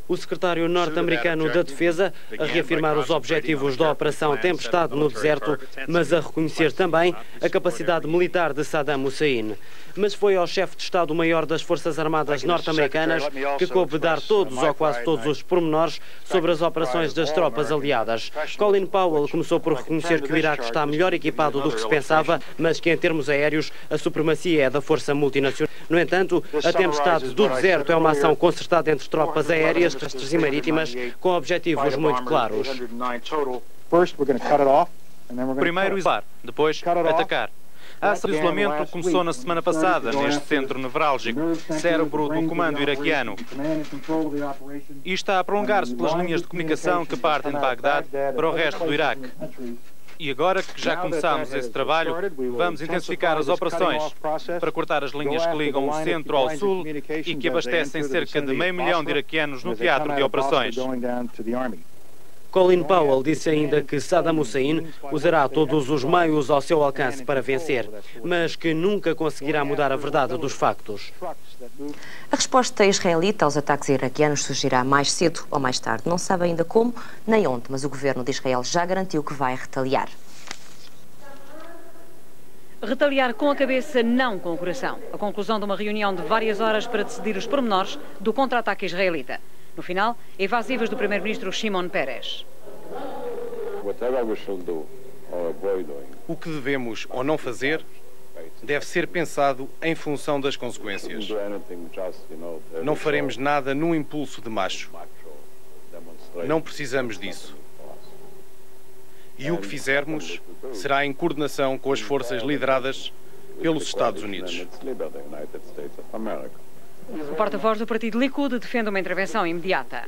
O secretário norte-americano da Defesa a reafirmar os objetivos da Operação Tempestade no deserto, mas a reconhecer também a capacidade militar de Saddam Hussein. Mas foi ao chefe de Estado-Maior das Forças Armadas norte-americanas que coube dar todos ou quase todos os pormenores sobre as operações das tropas aliadas. Colin Powell começou por reconhecer que o Iraque está melhor equipado do que se pensava, mas que em termos aéreos a supremacia é da força multinacional. No entanto, a Tempestade do deserto é uma ação concertada entre tropas aéreas, terrestres e marítimas, com objetivos muito claros. Primeiro isolar, depois atacar. A ação de isolamento começou na semana passada, neste centro nevrálgico, cérebro do comando iraquiano, e está a prolongar-se pelas linhas de comunicação que partem de Bagdade para o resto do Iraque. E agora que já começamos esse trabalho, vamos intensificar as operações para cortar as linhas que ligam o centro ao sul e que abastecem cerca de 500 mil de iraquianos no teatro de operações. Colin Powell disse ainda que Saddam Hussein usará todos os meios ao seu alcance para vencer, mas que nunca conseguirá mudar a verdade dos factos. A resposta israelita aos ataques iraquianos surgirá mais cedo ou mais tarde. Não sabe ainda como nem onde, mas o governo de Israel já garantiu que vai retaliar. Retaliar com a cabeça, não com o coração. A conclusão de uma reunião de várias horas para decidir os pormenores do contra-ataque israelita. No final, evasivas do primeiro-ministro Shimon Peres. O que devemos ou não fazer deve ser pensado em função das consequências. Não faremos nada num impulso de macho. Não precisamos disso. E o que fizermos será em coordenação com as forças lideradas pelos Estados Unidos. O porta-voz do partido Likud defende uma intervenção imediata.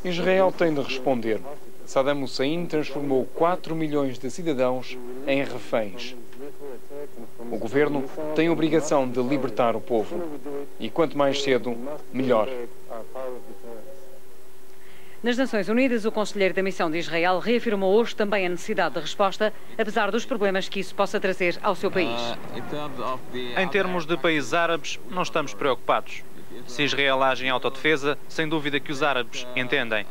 Israel tem de responder. Saddam Hussein transformou 4 milhões de cidadãos em reféns. O governo tem a obrigação de libertar o povo. E quanto mais cedo, melhor. Nas Nações Unidas, o conselheiro da missão de Israel reafirmou hoje também a necessidade de resposta, apesar dos problemas que isso possa trazer ao seu país. Em termos de países árabes, não estamos preocupados. Se Israel age em autodefesa, sem dúvida que os árabes entendem.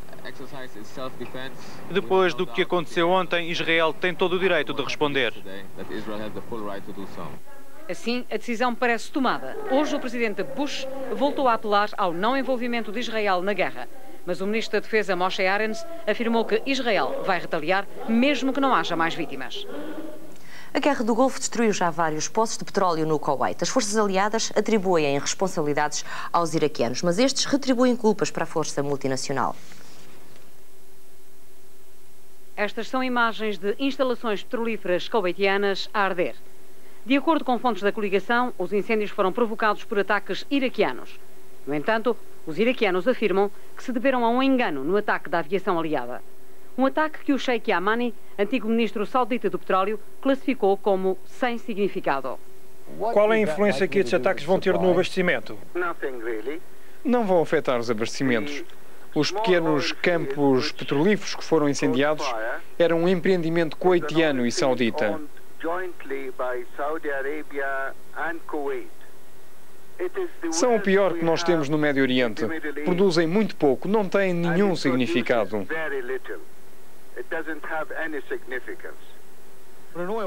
Depois do que aconteceu ontem, Israel tem todo o direito de responder. Assim, a decisão parece tomada. Hoje, o presidente Bush voltou a apelar ao não envolvimento de Israel na guerra. Mas o ministro da Defesa, Moshe Arens, afirmou que Israel vai retaliar, mesmo que não haja mais vítimas. A Guerra do Golfo destruiu já vários poços de petróleo no Kuwait. As forças aliadas atribuem responsabilidades aos iraquianos, mas estes retribuem culpas para a força multinacional. Estas são imagens de instalações petrolíferas kuwaitianas a arder. De acordo com fontes da coligação, os incêndios foram provocados por ataques iraquianos. No entanto, os iraquianos afirmam que se deveram a um engano no ataque da aviação aliada. Um ataque que o Sheikh Yamani, antigo ministro saudita do petróleo, classificou como sem significado. Qual é a influência que estes ataques vão ter no abastecimento? Não vão afetar os abastecimentos. Os pequenos campos petrolíferos que foram incendiados eram um empreendimento kuwaitiano e saudita. São o pior que nós temos no Médio Oriente. Produzem muito pouco, não têm nenhum significado.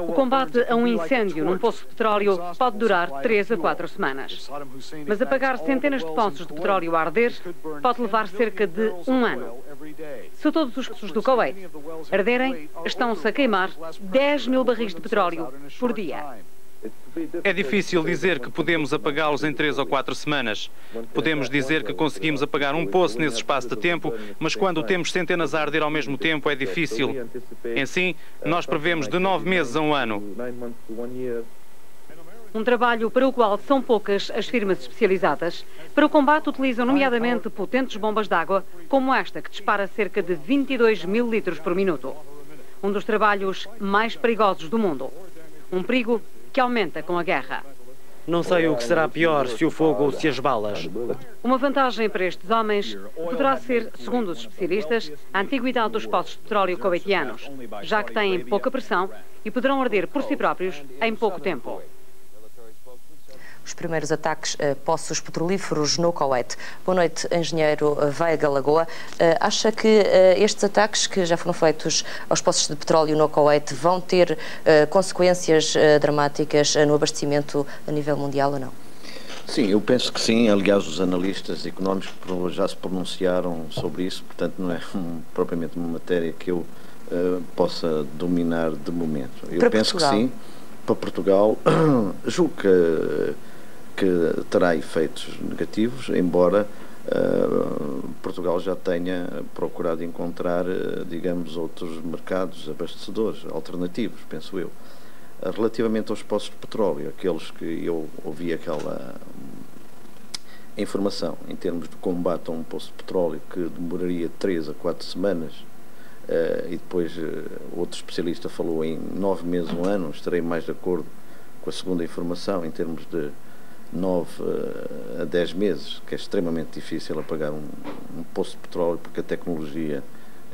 O combate a um incêndio num poço de petróleo pode durar 3 a 4 semanas. Mas apagar centenas de poços de petróleo a arder pode levar cerca de 1 ano. Se todos os poços do Kuwait arderem, estão-se a queimar 10 mil barris de petróleo por dia. É difícil dizer que podemos apagá-los em 3 ou 4 semanas. Podemos dizer que conseguimos apagar um poço nesse espaço de tempo, mas quando temos centenas a arder ao mesmo tempo é difícil. Assim, nós prevemos de 9 meses a 1 ano. Um trabalho para o qual são poucas as firmas especializadas. Para o combate utilizam nomeadamente potentes bombas de água, como esta que dispara cerca de 22 mil litros por minuto. Um dos trabalhos mais perigosos do mundo. Um perigo que aumenta com a guerra. Não sei o que será pior, se o fogo ou se as balas. Uma vantagem para estes homens poderá ser, segundo os especialistas, a antiguidade dos poços de petróleo kuwaitianos, já que têm pouca pressão e poderão arder por si próprios em pouco tempo. os primeiros ataques a poços petrolíferos no Kuwait. Boa noite, engenheiro Veiga Lagoa. Acha que estes ataques que já foram feitos aos poços de petróleo no Kuwait vão ter consequências dramáticas no abastecimento a nível mundial ou não? Sim, eu penso que sim. Aliás, os analistas económicos já se pronunciaram sobre isso, portanto não é propriamente uma matéria que eu possa dominar de momento. Eu penso Portugal. Que sim. Para Portugal, julgo que terá efeitos negativos, embora Portugal já tenha procurado encontrar, digamos, outros mercados abastecedores, alternativos, penso eu. Relativamente aos poços de petróleo, aqueles que eu ouvi aquela informação em termos de combate a um poço de petróleo que demoraria 3 a 4 semanas, e depois outro especialista falou em 9 meses, 1 ano, estarei mais de acordo com a segunda informação, em termos de 9 a 10 meses, que é extremamente difícil apagar um poço de petróleo, porque a tecnologia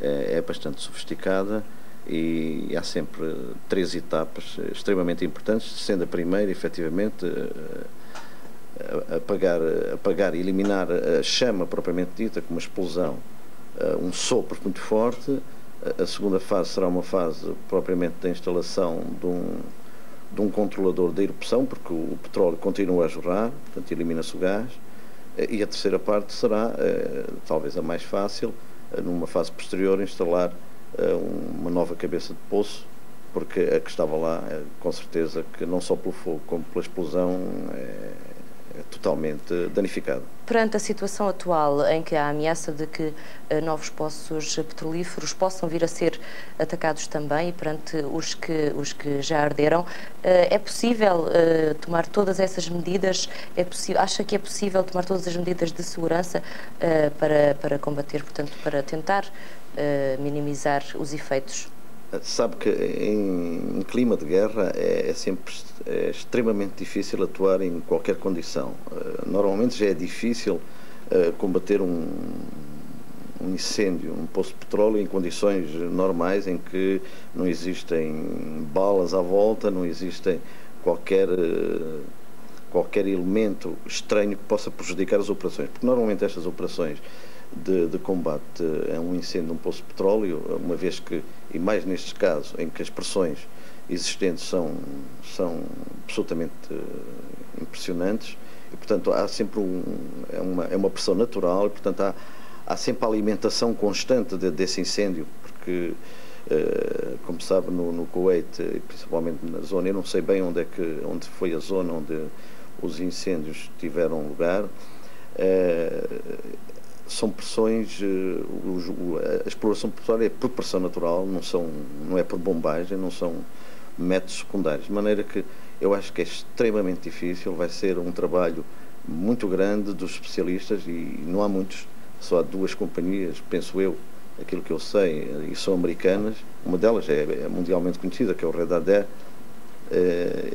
é bastante sofisticada e há sempre 3 etapas extremamente importantes, sendo a primeira, efetivamente, apagar e eliminar a chama propriamente dita, com uma explosão, um sopro muito forte. A segunda fase será uma fase propriamente da instalação de um controlador da erupção, porque o petróleo continua a jorrar, portanto elimina-se o gás. E a terceira parte será, talvez a mais fácil, numa fase posterior, instalar uma nova cabeça de poço, porque a que estava lá, com certeza que não só pelo fogo como pela explosão, é totalmente danificada. Perante a situação atual, em que há a ameaça de que novos poços petrolíferos possam vir a ser atacados também, e perante os que já arderam, é possível tomar todas essas medidas? Acha que é possível tomar todas as medidas de segurança para combater, portanto, para tentar minimizar os efeitos? Sabe que em clima de guerra é extremamente difícil atuar em qualquer condição. Normalmente já é difícil combater um incêndio, um poço de petróleo em condições normais, em que não existem balas à volta, não existem qualquer elemento estranho que possa prejudicar as operações. Porque normalmente estas operações de combate a um incêndio de um poço de petróleo, uma vez que, e mais nestes casos em que as pressões existentes são absolutamente impressionantes, e portanto há sempre é uma pressão natural, e portanto há sempre a alimentação constante desse incêndio, porque como sabe, no Kuwait, principalmente na zona, eu não sei bem onde foi a zona onde os incêndios tiveram lugar. São pressões, a exploração petrolera é por pressão natural, não é por bombagem, não são métodos secundários, de maneira que eu acho que é extremamente difícil, vai ser um trabalho muito grande dos especialistas, e não há muitos, só há 2 companhias, penso eu, aquilo que eu sei, e são americanas, uma delas é mundialmente conhecida, que é o Red Adair,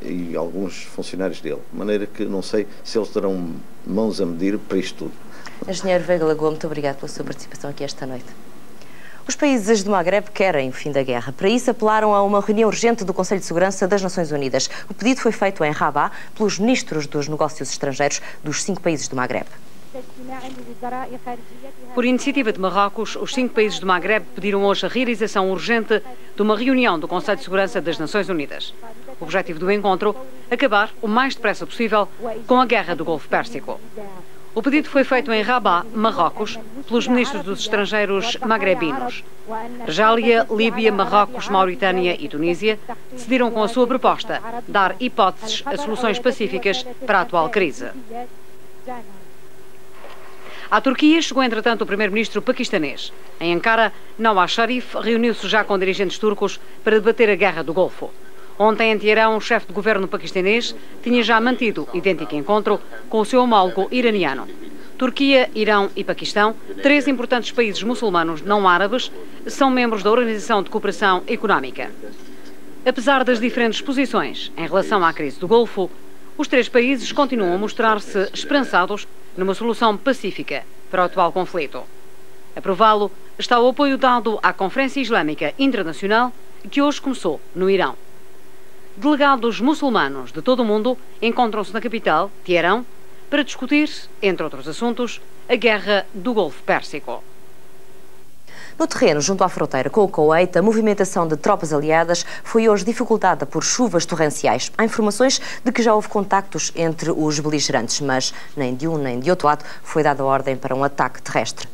e alguns funcionários dele, de maneira que não sei se eles terão mãos a medir para isto tudo. Engenheiro Veiga Lagoa, muito obrigado pela sua participação aqui esta noite. Os países do Magreb querem o fim da guerra. Para isso, apelaram a uma reunião urgente do Conselho de Segurança das Nações Unidas. O pedido foi feito em Rabat pelos ministros dos negócios estrangeiros dos 5 países do Magreb. Por iniciativa de Marrocos, os 5 países do Magreb pediram hoje a realização urgente de uma reunião do Conselho de Segurança das Nações Unidas. O objetivo do encontro, acabar o mais depressa possível com a guerra do Golfo Pérsico. O pedido foi feito em Rabat, Marrocos, pelos ministros dos estrangeiros magrebinos. Argélia, Líbia, Marrocos, Mauritânia e Tunísia decidiram com a sua proposta dar hipóteses a soluções pacíficas para a atual crise. À Turquia chegou, entretanto, o primeiro-ministro paquistanês. Em Ankara, Nawaz Sharif reuniu-se já com dirigentes turcos para debater a guerra do Golfo. Ontem, em Teherão, o chefe de governo paquistanês tinha já mantido idêntico encontro com o seu homólogo iraniano. Turquia, Irão e Paquistão, 3 importantes países muçulmanos não árabes, são membros da Organização de Cooperação Económica. Apesar das diferentes posições em relação à crise do Golfo, os 3 países continuam a mostrar-se esperançados numa solução pacífica para o atual conflito. A prová-lo está o apoio dado à Conferência Islâmica Internacional, que hoje começou no Irão. Delegados muçulmanos de todo o mundo encontram-se na capital, Teherão, para discutir, entre outros assuntos, a guerra do Golfo Pérsico. No terreno, junto à fronteira com o Kuwait, a movimentação de tropas aliadas foi hoje dificultada por chuvas torrenciais. Há informações de que já houve contactos entre os beligerantes, mas nem de um nem de outro lado foi dada ordem para um ataque terrestre.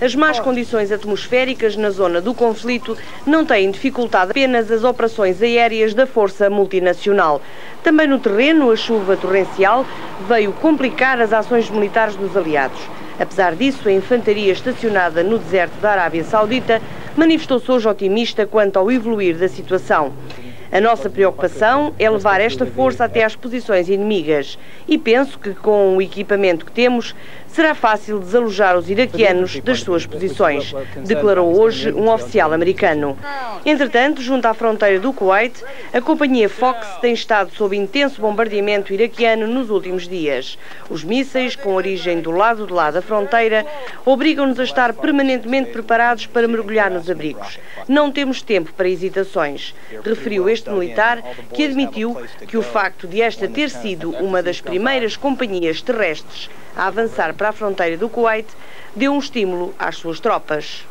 As más condições atmosféricas na zona do conflito não têm dificultado apenas as operações aéreas da Força Multinacional. Também no terreno, a chuva torrencial veio complicar as ações militares dos aliados. Apesar disso, a infantaria estacionada no deserto da Arábia Saudita manifestou-se hoje otimista quanto ao evoluir da situação. A nossa preocupação é levar esta força até às posições inimigas e penso que com o equipamento que temos será fácil desalojar os iraquianos das suas posições, declarou hoje um oficial americano. Entretanto, junto à fronteira do Kuwait, a companhia Fox tem estado sob intenso bombardeamento iraquiano nos últimos dias. Os mísseis, com origem do lado de lá da fronteira, obrigam-nos a estar permanentemente preparados para mergulhar nos abrigos. Não temos tempo para hesitações, referiu este militar, que admitiu que o facto de esta ter sido uma das primeiras companhias terrestres a avançar para a fronteira do Kuwait deu um estímulo às suas tropas.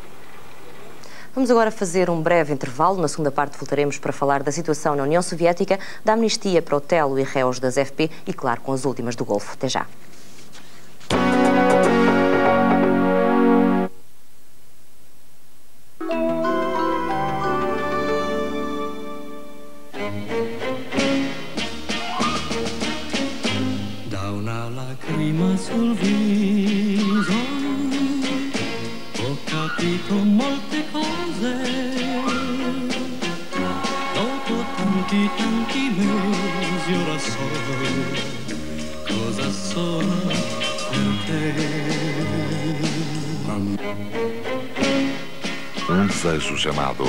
Vamos agora fazer um breve intervalo. Na segunda parte voltaremos para falar da situação na União Soviética, da amnistia para Otelo e réus das FP e, claro, com as últimas do Golfo. Até já. Sul viso ho capito molte cose dopo tanti mesi ora so cosa sono per te. Desejo chamado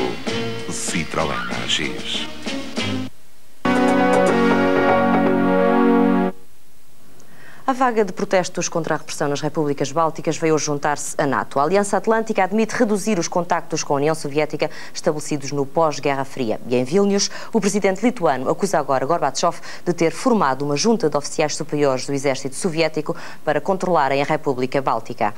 Citroën AX. A vaga de protestos contra a repressão nas repúblicas bálticas veio hoje juntar-se à NATO. A Aliança Atlântica admite reduzir os contactos com a União Soviética estabelecidos no pós-Guerra Fria. E em Vilnius, o presidente lituano acusa agora Gorbachev de ter formado uma junta de oficiais superiores do exército soviético para controlarem a República Báltica.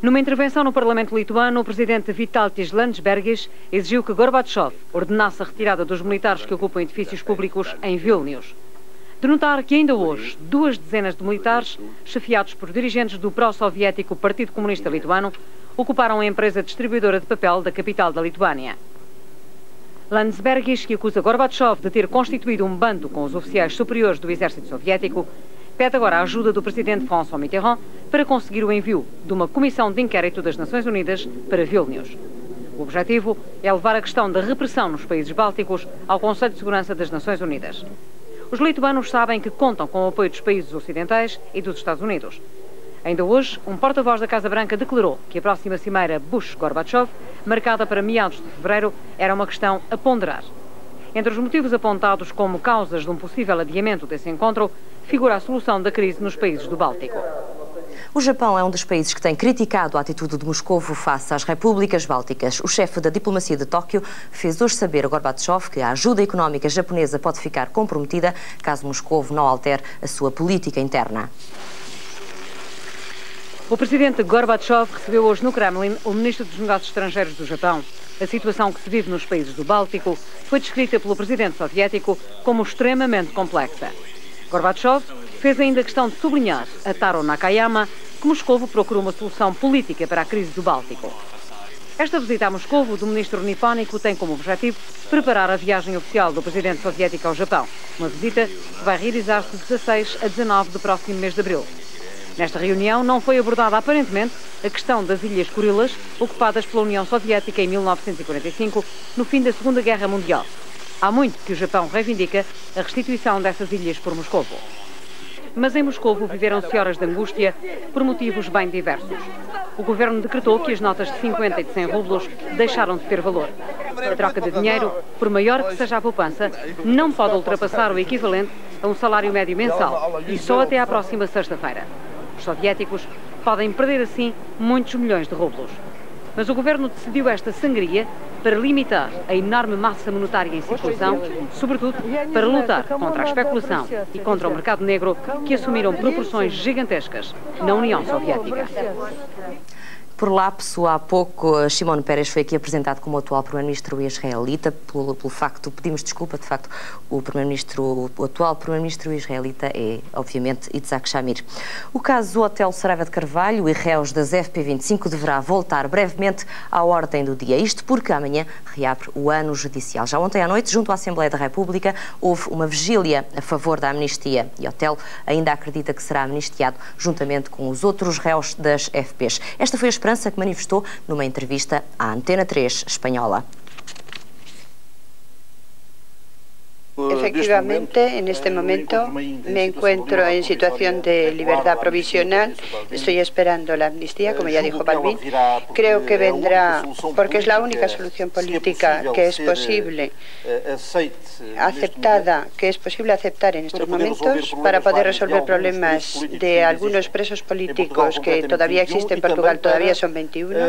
Numa intervenção no Parlamento lituano, o presidente Vytautas Landsbergis exigiu que Gorbachev ordenasse a retirada dos militares que ocupam edifícios públicos em Vilnius. De notar que ainda hoje 2 dezenas de militares, chefiados por dirigentes do pró-soviético Partido Comunista Lituano, ocuparam a empresa distribuidora de papel da capital da Lituânia. Landsbergis, que acusa Gorbachev de ter constituído um bando com os oficiais superiores do exército soviético, pede agora a ajuda do presidente François Mitterrand para conseguir o envio de uma comissão de inquérito das Nações Unidas para Vilnius. O objetivo é levar a questão da repressão nos países bálticos ao Conselho de Segurança das Nações Unidas. Os lituanos sabem que contam com o apoio dos países ocidentais e dos Estados Unidos. Ainda hoje, um porta-voz da Casa Branca declarou que a próxima cimeira Bush-Gorbachev, marcada para meados de fevereiro, era uma questão a ponderar. Entre os motivos apontados como causas de um possível adiamento desse encontro, figura a solução da crise nos países do Báltico. O Japão é um dos países que tem criticado a atitude de Moscovo face às repúblicas bálticas. O chefe da diplomacia de Tóquio fez hoje saber a Gorbachev que a ajuda económica japonesa pode ficar comprometida caso Moscovo não altere a sua política interna. O presidente Gorbachev recebeu hoje no Kremlin o ministro dos Negócios Estrangeiros do Japão. A situação que se vive nos países do Báltico foi descrita pelo presidente soviético como extremamente complexa. Gorbachev fez ainda questão de sublinhar a Taro Nakayama que Moscovo procurou uma solução política para a crise do Báltico. Esta visita a Moscovo do ministro nipónico tem como objetivo preparar a viagem oficial do presidente soviético ao Japão, uma visita que vai realizar-se de 16 a 19 do próximo mês de abril. Nesta reunião não foi abordada aparentemente a questão das Ilhas Kurilas, ocupadas pela União Soviética em 1945, no fim da Segunda Guerra Mundial. Há muito que o Japão reivindica a restituição dessas ilhas por Moscovo. Mas em Moscovo viveram-se horas de angústia por motivos bem diversos. O governo decretou que as notas de 50 e de 100 rublos deixaram de ter valor. A troca de dinheiro, por maior que seja a poupança, não pode ultrapassar o equivalente a um salário médio mensal e só até à próxima sexta-feira. Os soviéticos podem perder assim muitos milhões de rublos. Mas o governo decidiu esta sangria para limitar a enorme massa monetária em circulação, sobretudo para lutar contra a especulação e contra o mercado negro, que assumiram proporções gigantescas na União Soviética. Por lapso, há pouco, Shimon Peres foi aqui apresentado como o atual primeiro-ministro israelita, pelo facto, pedimos desculpa, de facto, o atual primeiro-ministro israelita é, obviamente, Yitzhak Shamir. O caso do Hotel Saraiva de Carvalho e réus das FP25 deverá voltar brevemente à ordem do dia. Isto porque amanhã reabre o ano judicial. Já ontem à noite, junto à Assembleia da República, houve uma vigília a favor da amnistia e o hotel ainda acredita que será amnistiado juntamente com os outros réus das FPs. Esta foi a esperança que manifestou numa entrevista à Antena 3 espanhola. Efectivamente, en este momento me encuentro en situación de libertad provisional. Estoy esperando la amnistía, como ya dijo Balbín. Creo que vendrá, porque es la única solución política que es posible aceptar en estos momentos para poder resolver problemas de algunos presos políticos que todavía existen en Portugal, todavía son 21,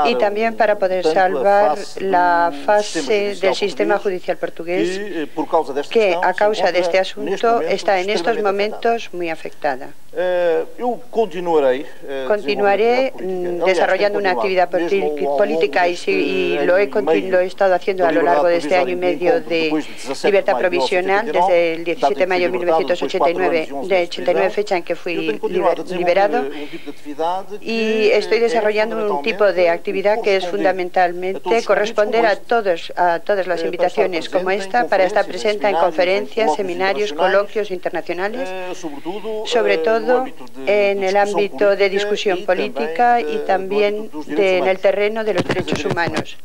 y también para poder salvar la fase del sistema judicial portugués, que a causa de este asunto está en estos momentos muy afectada. Continuaré desarrollando una actividad política y lo he estado haciendo a lo largo de este año y medio de libertad provisional, desde el 17 de mayo de 1989, fecha en que fui liberado, y estoy desarrollando un tipo de actividad que es fundamentalmente corresponder a todas las invitaciones como esta para estar presente en conferencias, seminarios, coloquios internacionales, sobre todo en el ámbito de discusión política y también en el terreno de los derechos humanos.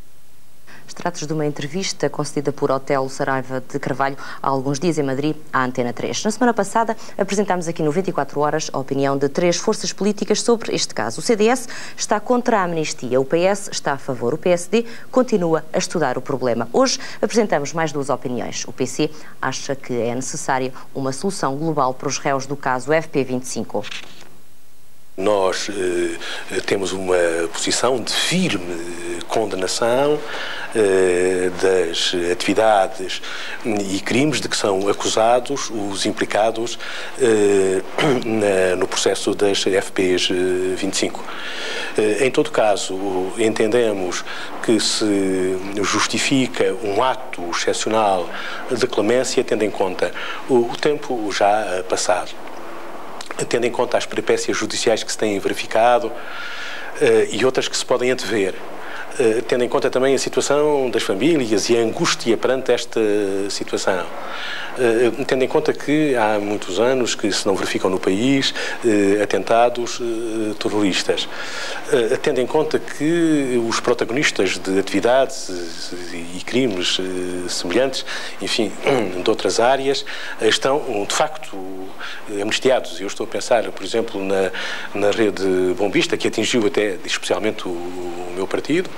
Trata-se de uma entrevista concedida por Hotel Saraiva de Carvalho há alguns dias em Madrid, à Antena 3. Na semana passada, apresentámos aqui no 24 Horas a opinião de 3 forças políticas sobre este caso. O CDS está contra a amnistia, o PS está a favor, o PSD continua a estudar o problema. Hoje apresentamos mais 2 opiniões. O PC acha que é necessária uma solução global para os réus do caso FP25. Nós temos uma posição de firme condenação das atividades e crimes de que são acusados os implicados no processo das FPs 25. Em todo caso, entendemos que se justifica um ato excepcional de clemência, tendo em conta o tempo já passado, tendo em conta as peripécias judiciais que se têm verificado e outras que se podem antever, tendo em conta também a situação das famílias e a angústia perante esta situação, tendo em conta que há muitos anos que se não verificam no país atentados terroristas, tendo em conta que os protagonistas de atividades e crimes semelhantes, enfim, de outras áreas, estão de facto amnistiados. Eu estou a pensar, por exemplo, na rede bombista, que atingiu até especialmente o meu partido.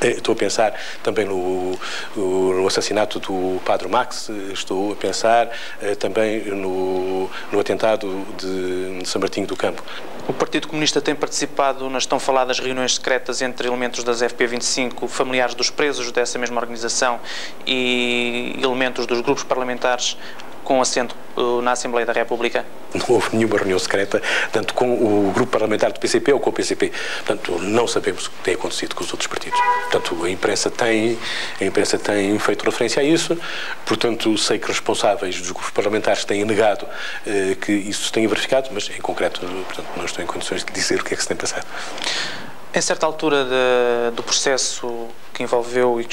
Estou a pensar também no assassinato do Padre Max, estou a pensar também no atentado de São Martinho do Campo. O Partido Comunista tem participado nas tão faladas reuniões secretas entre elementos das FP25, familiares dos presos dessa mesma organização e elementos dos grupos parlamentares com assento na Assembleia da República? Não houve nenhuma reunião secreta, tanto com o grupo parlamentar do PCP ou com o PCP. Portanto, não sabemos o que tem acontecido com os outros partidos. Portanto, a imprensa tem feito referência a isso. Portanto, sei que responsáveis dos grupos parlamentares têm negado que isso se tenha verificado, mas, em concreto, portanto, não estou em condições de dizer o que é que se tem passado. Em certa altura do processo que envolveu e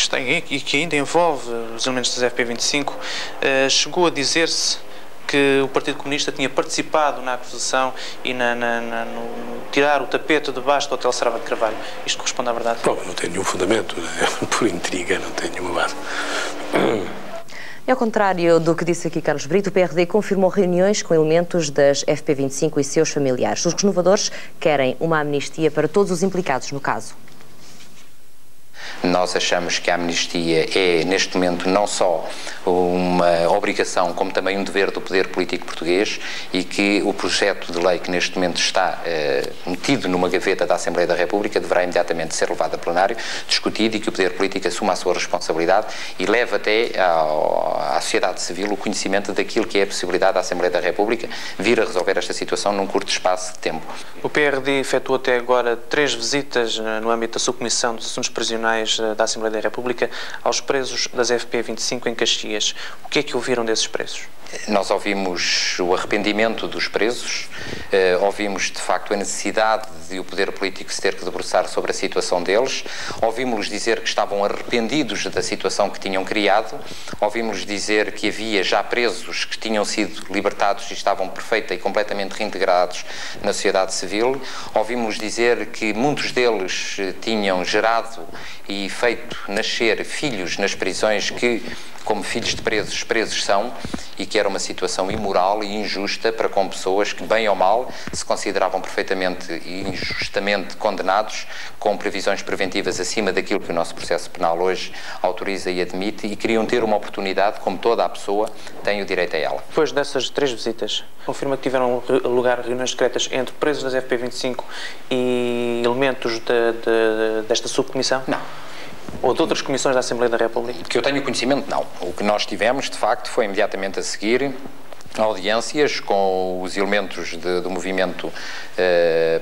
que ainda envolve os elementos das FP25, chegou a dizer-se que o Partido Comunista tinha participado na acusação e no tirar o tapete debaixo do Hotel Saraiva de Carvalho. Isto corresponde à verdade? Não tem nenhum fundamento, por intriga, não tem nenhuma base. Ao contrário do que disse aqui Carlos Brito, o PRD confirmou reuniões com elementos das FP25 e seus familiares. Os renovadores querem uma amnistia para todos os implicados no caso. Nós achamos que a amnistia é, neste momento, não só uma obrigação, como também um dever do poder político português, e que o projeto de lei que neste momento está metido numa gaveta da Assembleia da República deverá imediatamente ser levado a plenário, discutido, e que o poder político assuma a sua responsabilidade e leve até à sociedade civil o conhecimento daquilo que é a possibilidade da Assembleia da República vir a resolver esta situação num curto espaço de tempo. O PRD efetuou até agora 3 visitas no âmbito da Subcomissão dos Assuntos Prisionais da Assembleia da República aos presos das FP25 em Caxias. O que é que ouviram desses presos? Nós ouvimos o arrependimento dos presos, ouvimos de facto a necessidade de o poder político se ter que debruçar sobre a situação deles, ouvimos-los dizer que estavam arrependidos da situação que tinham criado, ouvimos-los dizer que havia já presos que tinham sido libertados e estavam perfeita e completamente reintegrados na sociedade civil, ouvimos-los dizer que muitos deles tinham gerado e feito nascer filhos nas prisões que, como filhos de presos são, e que era uma situação imoral e injusta para com pessoas que, bem ou mal, se consideravam perfeitamente e injustamente condenados, com previsões preventivas acima daquilo que o nosso processo penal hoje autoriza e admite, e queriam ter uma oportunidade, como toda a pessoa tem o direito a ela. Depois dessas 3 visitas, confirma que tiveram lugar reuniões secretas entre presos das FP25 e elementos desta subcomissão? Não. Ou de outras comissões da Assembleia da República? Que eu tenho conhecimento, não. O que nós tivemos, de facto, foi imediatamente a seguir audiências com os elementos do movimento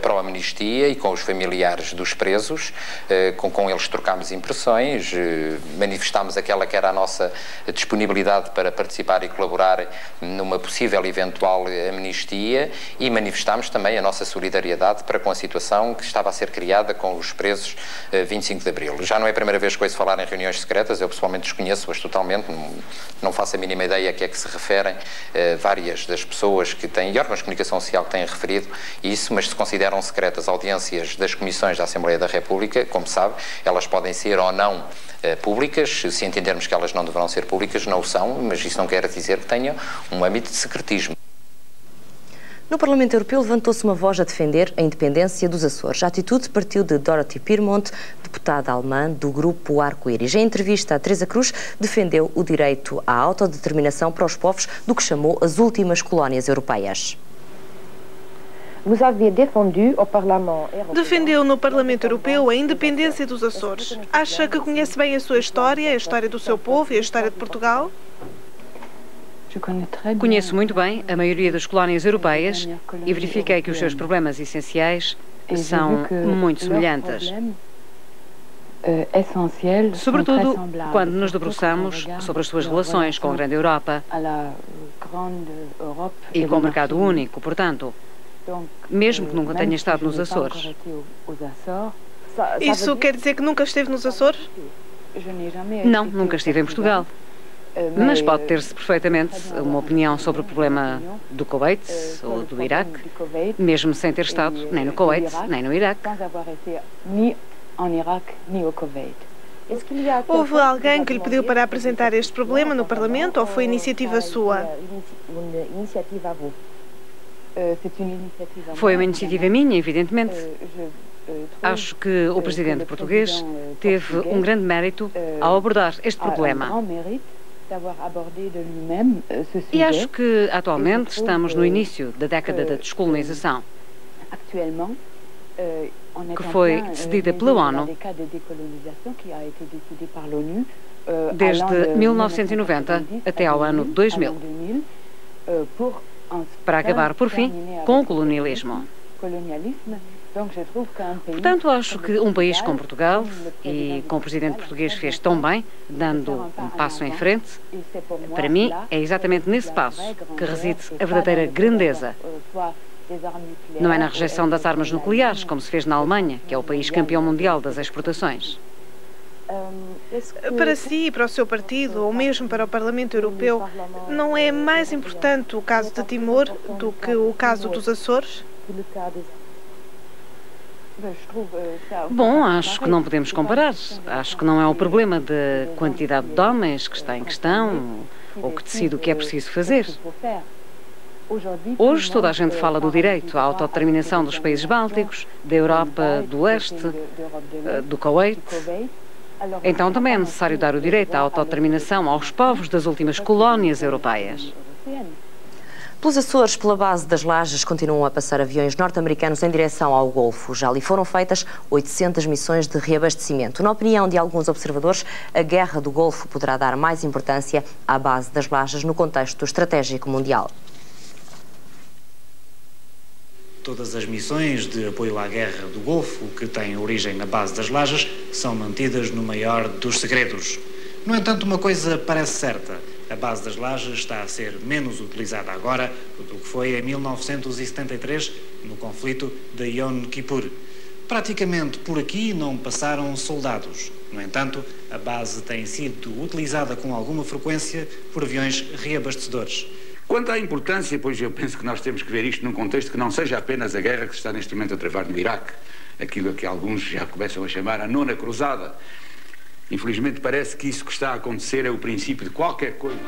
pró-amnistia e com os familiares dos presos, com eles trocámos impressões, manifestámos aquela que era a nossa disponibilidade para participar e colaborar numa possível e eventual amnistia, e manifestámos também a nossa solidariedade para com a situação que estava a ser criada com os presos 25 de Abril. Já não é a primeira vez que ouço falar em reuniões secretas, eu pessoalmente desconheço-as totalmente, não faço a mínima ideia a que é que se referem várias das pessoas que têm, e órgãos de comunicação social que têm referido isso, mas se consideram secretas audiências das comissões da Assembleia da República, como sabe, elas podem ser ou não públicas, se entendermos que elas não deverão ser públicas, não o são, mas isso não quer dizer que tenham um âmbito de secretismo. No Parlamento Europeu levantou-se uma voz a defender a independência dos Açores. A atitude partiu de Dorothy Piermont, deputada alemã do grupo Arco-Íris. Em entrevista a Teresa Cruz, defendeu o direito à autodeterminação para os povos do que chamou as últimas colónias europeias. Defendeu no Parlamento Europeu a independência dos Açores. Acha que conhece bem a sua história, a história do seu povo e a história de Portugal? Conheço muito bem a maioria das colónias europeias e verifiquei que os seus problemas essenciais são muito semelhantes. Sobretudo quando nos debruçamos sobre as suas relações com a grande Europa e com o mercado único. Portanto, mesmo que nunca tenha estado nos Açores. Isso quer dizer que nunca esteve nos Açores? Não, nunca estive em Portugal. Mas pode ter-se perfeitamente uma opinião sobre o problema do Kuwait ou do Iraque, mesmo sem ter estado nem no Kuwait, nem no Iraque. Houve alguém que lhe pediu para apresentar este problema no Parlamento ou foi iniciativa sua? Foi uma iniciativa minha, evidentemente. Acho que o presidente português teve um grande mérito ao abordar este problema. E acho que, atualmente, estamos no início da década da descolonização, que foi decidida pela ONU desde 1990 até ao ano 2000, para acabar, por fim, com o colonialismo. Portanto, acho que um país como Portugal, e com o presidente português fez tão bem, dando um passo em frente, para mim é exatamente nesse passo que reside a verdadeira grandeza. Não é na rejeição das armas nucleares, como se fez na Alemanha, que é o país campeão mundial das exportações. Para si e para o seu partido, ou mesmo para o Parlamento Europeu, não é mais importante o caso de Timor do que o caso dos Açores? Bom, acho que não podemos comparar. Acho que não é o problema da quantidade de homens que está em questão ou que decide o que é preciso fazer. Hoje toda a gente fala do direito à autodeterminação dos países bálticos, da Europa do Leste, do Kuwait, Então também é necessário dar o direito à autodeterminação aos povos das últimas colónias europeias. Pelos Açores, pela base das Lajes, continuam a passar aviões norte-americanos em direção ao Golfo. Já ali foram feitas 800 missões de reabastecimento. Na opinião de alguns observadores, a guerra do Golfo poderá dar mais importância à base das Lajes no contexto estratégico mundial. Todas as missões de apoio à guerra do Golfo, que têm origem na base das Lajes, são mantidas no maior dos segredos. No entanto, uma coisa parece certa. A base das Lajes está a ser menos utilizada agora do que foi em 1973, no conflito de Yom Kippur. Praticamente por aqui não passaram soldados. No entanto, a base tem sido utilizada com alguma frequência por aviões reabastecedores. Quanto à importância, pois eu penso que nós temos que ver isto num contexto que não seja apenas a guerra que se está neste momento a travar no Iraque, aquilo que alguns já começam a chamar a nona cruzada. Infelizmente parece que isso que está a acontecer é o princípio de qualquer coisa.